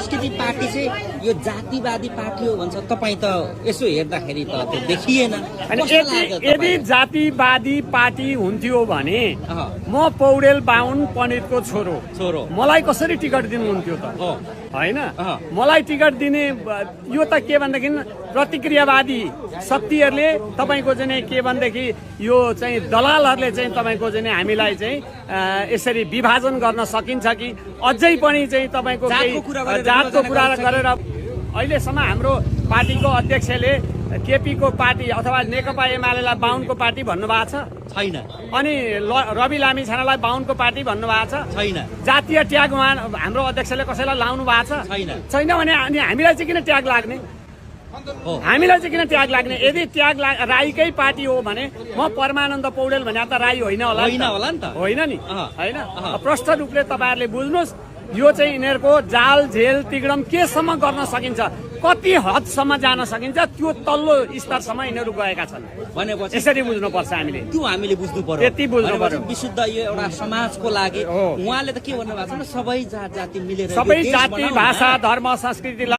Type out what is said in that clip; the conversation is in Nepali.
संस्कृति पार्टी चाहिँ यो जातिवादी पार्टी हो भन्छ तपाईँ त यसो हेर्दाखेरि त त्यो देखिएन। यदि जातिवादी पार्टी हुन्थ्यो भने म पौडेल बाहुन पण्डितको छोरो मलाई कसरी टिकट दिनुहुन्थ्यो त होइन? मलाई टिकट दिने यो त के भनेदेखि प्रतिक्रियावादी शक्तिहरूले तपाईँको चाहिँ के भनेदेखि यो चाहिँ दलालहरूले चाहिँ तपाईँको चाहिँ हामीलाई चाहिँ यसरी विभाजन गर्न सकिन्छ कि अझै पनि चाहिँ तपाईँको जातको कुरा गरेर अहिलेसम्म हाम्रो पार्टीको अध्यक्षले केपीको पार्टी अथवा नेकपा एमालेलाई बाहुनको पार्टी भन्नुभएको छैन। अनि रवि लामी छानालाई बाहुनको पार्टी भन्नुभएको छैन। जातीय ट्याग हाम्रो अध्यक्षले कसैलाई लाउनु भएको छैन भने अनि हामीलाई चाहिँ किन ट्याग लाग्ने? हामीलाई चाहिँ किन ट्याग लाग्ने? यदि ट्याग राईकै पार्टी हो भने म परमानन्द पौडेल भने त राई होइन होला नि त? होइन नि, होइन। प्रष्ट रूपले तपाईँहरूले बुझ्नुहोस्, यो चाहिँ यिनीहरूको जाल झेल तिग्रम केसम्म गर्न सकिन्छ, कति हदसम्म जान सकिन्छ त्यो तल्लो स्तरसम्म यिनीहरू गएका छन् भनेपछि यसरी बुझ्नुपर्छ हामीले। त्यो हामीले बुझ्नु पर्यो, त्यति बुझ्नु पर्यो। विशुद्ध यो एउटा समाजको लागि उहाँले त के भन्नुभएको छ, सबै जात जाति मिलेर सबै जाति भाषा धर्म संस्कृति